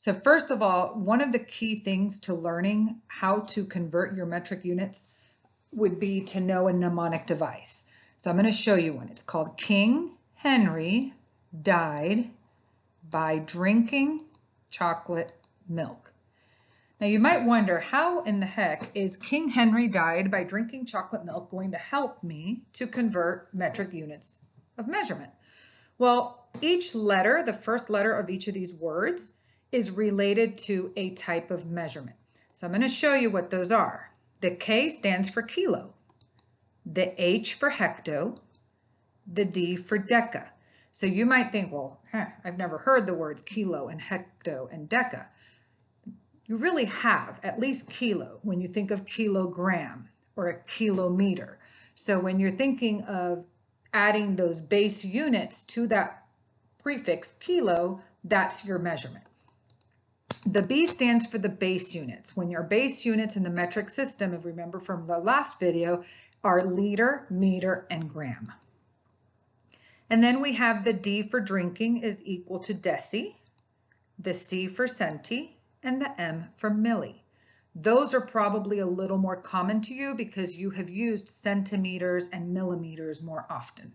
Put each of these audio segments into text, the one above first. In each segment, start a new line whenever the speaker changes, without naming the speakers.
So first of all, one of the key things to learning how to convert your metric units would be to know a mnemonic device. So I'm going to show you one. It's called King Henry died by drinking chocolate milk. Now you might wonder, how in the heck is King Henry died by drinking chocolate milk going to help me to convert metric units of measurement? Well, each letter, the first letter of each of these words, is related to a type of measurement. So I'm going to show you what those are. The K stands for kilo, the H for hecto, the D for deca. So you might think, well, I've never heard the words kilo and hecto and deca. You really have, at least kilo, when you think of kilogram or a kilometer. So when you're thinking of adding those base units to that prefix kilo, that's your measurement. The B stands for the base units. When your base units in the metric system, if you remember from the last video, are liter, meter, and gram. And then we have the D for drinking is equal to deci, the C for centi, and the M for milli. Those are probably a little more common to you because you have used centimeters and millimeters more often.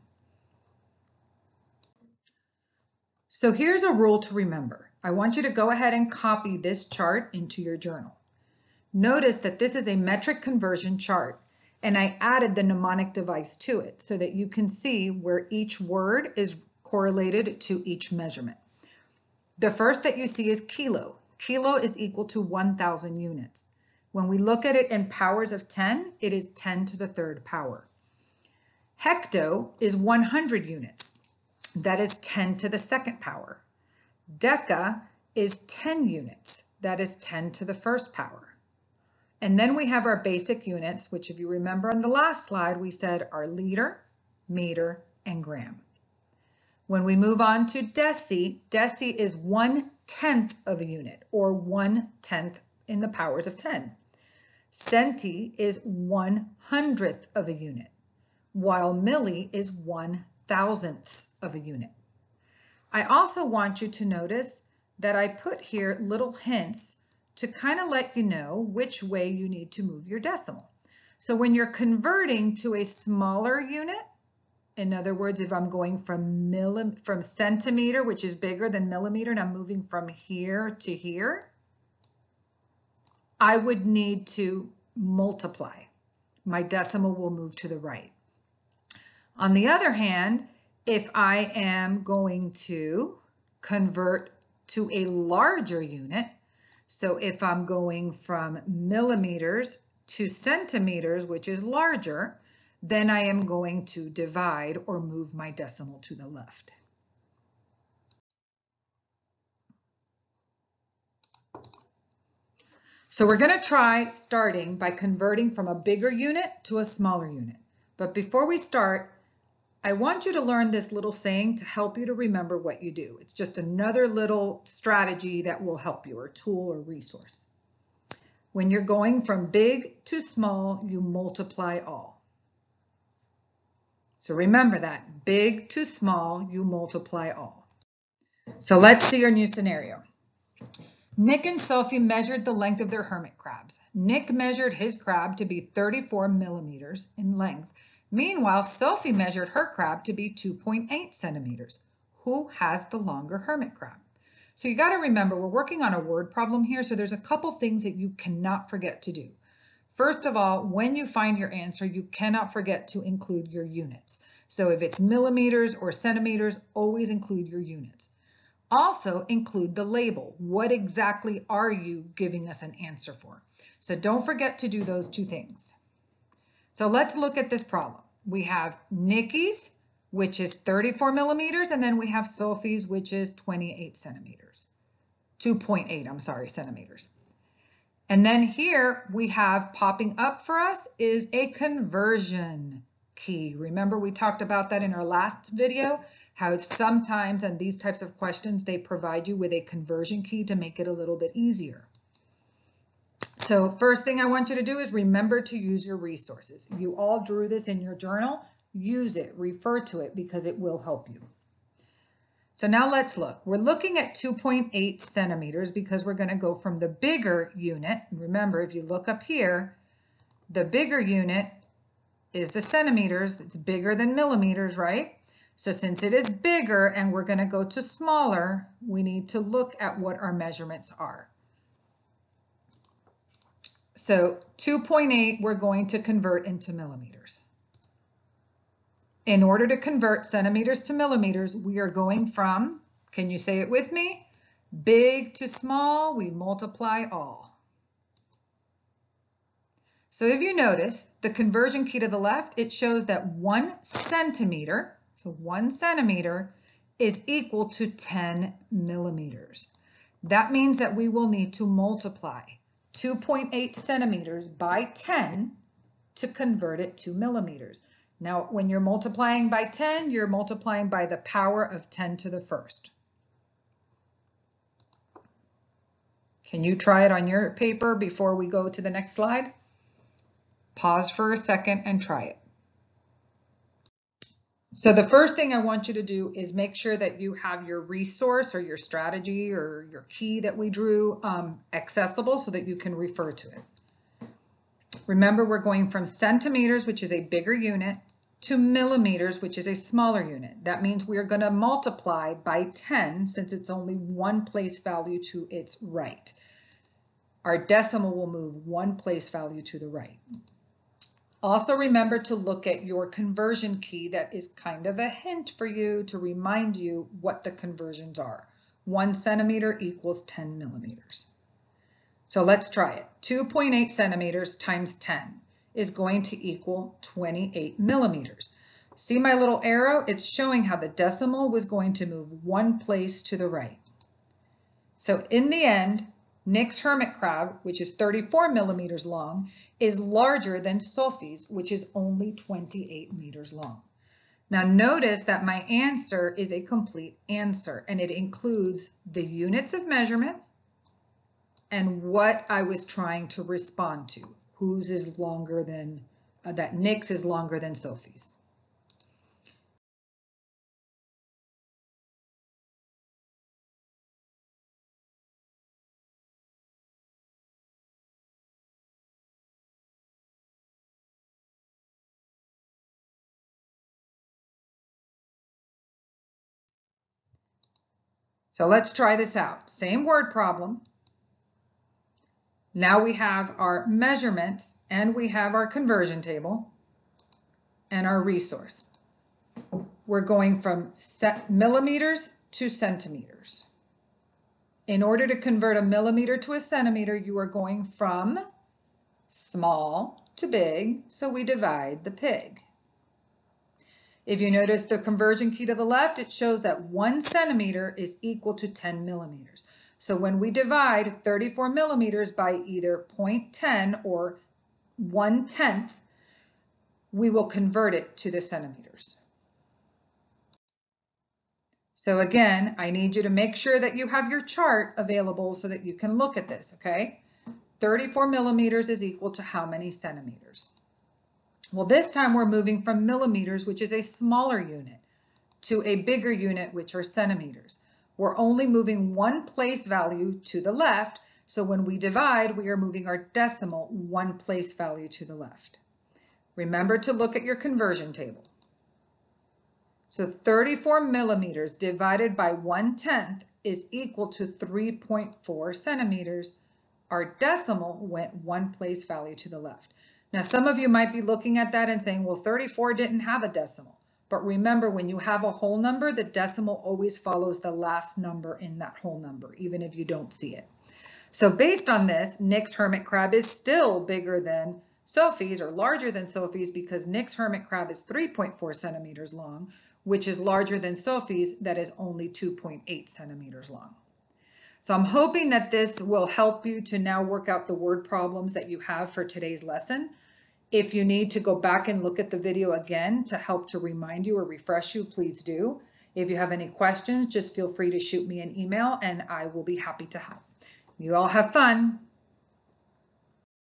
So here's a rule to remember. I want you to go ahead and copy this chart into your journal. Notice that this is a metric conversion chart, and I added the mnemonic device to it so that you can see where each word is correlated to each measurement. The first that you see is kilo. Kilo is equal to 1,000 units. When we look at it in powers of 10, it is 10 to the third power. Hecto is 100 units. That is 10 to the second power. Deca is 10 units. That is 10 to the first power. And then we have our basic units, which if you remember on the last slide, we said are liter, meter, and gram. When we move on to deci, deci is 1/10 of a unit, or 1/10 in the powers of 10. Centi is 1/100th of a unit, while milli is 1/1000th of a unit. I also want you to notice that I put here little hints to kind of let you know which way you need to move your decimal. So when you're converting to a smaller unit, in other words, if I'm going from centimeter, which is bigger than millimeter, and I'm moving from here to here, I would need to multiply. My decimal will move to the right. On the other hand, if I am going to convert to a larger unit, so if I'm going from millimeters to centimeters, which is larger, then I am going to divide or move my decimal to the left. So we're going to try starting by converting from a bigger unit to a smaller unit. But before we start, I want you to learn this little saying to help you to remember what you do. It's just another little strategy that will help you, or tool or resource. When you're going from big to small, you multiply all. So remember that, big to small, you multiply all. So let's see our new scenario. Nick and Sophie measured the length of their hermit crabs. Nick measured his crab to be 34 millimeters in length. Meanwhile, Sophie measured her crab to be 2.8 centimeters. Who has the longer hermit crab? So you got to remember, we're working on a word problem here, so there's a couple things that you cannot forget to do. First of all, when you find your answer, you cannot forget to include your units. So if it's millimeters or centimeters, always include your units. Also include the label. What exactly are you giving us an answer for? So don't forget to do those two things. So let's look at this problem. We have Nikki's, which is 34 millimeters, and then we have Sophie's, which is 28 centimeters. 2.8, I'm sorry, centimeters. And then here we have popping up for us is a conversion key. Remember we talked about that in our last video, how sometimes in these types of questions, they provide you with a conversion key to make it a little bit easier. So first thing I want you to do is remember to use your resources. You all drew this in your journal. Use it, refer to it, because it will help you. So now let's look. We're looking at 2.8 centimeters because we're going to go from the bigger unit. Remember, if you look up here, the bigger unit is the centimeters. It's bigger than millimeters, right? So since it is bigger and we're going to go to smaller, we need to look at what our measurements are. So 2.8 we're going to convert into millimeters. In order to convert centimeters to millimeters, we are going from, can you say it with me? Big to small, we multiply all. So if you notice, the conversion key to the left, it shows that 1 centimeter, so 1 centimeter is equal to 10 millimeters. That means that we will need to multiply 2.8 centimeters by 10 to convert it to millimeters. Now, when you're multiplying by 10, you're multiplying by the power of 10 to the first. Can you try it on your paper before we go to the next slide? Pause for a second and try it. So the first thing I want you to do is make sure that you have your resource or your strategy or your key that we drew accessible so that you can refer to it. Remember, we're going from centimeters, which is a bigger unit, to millimeters, which is a smaller unit. That means we are going to multiply by 10 since it's only one place value to its right. Our decimal will move one place value to the right. Also remember to look at your conversion key. That is kind of a hint for you to remind you what the conversions are. 1 centimeter equals 10 millimeters. So let's try it. 2.8 centimeters times 10 is going to equal 28 millimeters. See my little arrow? It's showing how the decimal was going to move one place to the right. So in the end, Nick's hermit crab, which is 34 millimeters long, is larger than Sophie's, which is only 28 meters long. Now notice that my answer is a complete answer, and it includes the units of measurement and what I was trying to respond to. Whose is longer than, that Nick's is longer than Sophie's. So let's try this out. Same word problem. Now we have our measurements and we have our conversion table and our resource. We're going from millimeters to centimeters. In order to convert a millimeter to a centimeter, you are going from small to big, so we divide the pig. If you notice the conversion key to the left, it shows that 1 centimeter is equal to 10 millimeters. So when we divide 34 millimeters by either 0.10 or 1/10, we will convert it to the centimeters. So again, I need you to make sure that you have your chart available so that you can look at this, okay? 34 millimeters is equal to how many centimeters? Well, this time we're moving from millimeters, which is a smaller unit, to a bigger unit, which are centimeters. We're only moving one place value to the left, so when we divide, we are moving our decimal one place value to the left. Remember to look at your conversion table. So 34 millimeters divided by 1/10 is equal to 3.4 centimeters. Our decimal went one place value to the left. Now, some of you might be looking at that and saying, well, 34 didn't have a decimal. But remember, when you have a whole number, the decimal always follows the last number in that whole number, even if you don't see it. So based on this, Nick's hermit crab is still bigger than Sophie's, or larger than Sophie's, because Nick's hermit crab is 3.4 centimeters long, which is larger than Sophie's, that is only 2.8 centimeters long. So I'm hoping that this will help you to now work out the word problems that you have for today's lesson. If you need to go back and look at the video again to help to remind you or refresh you, please do. If you have any questions, just feel free to shoot me an email and I will be happy to help. You all have fun.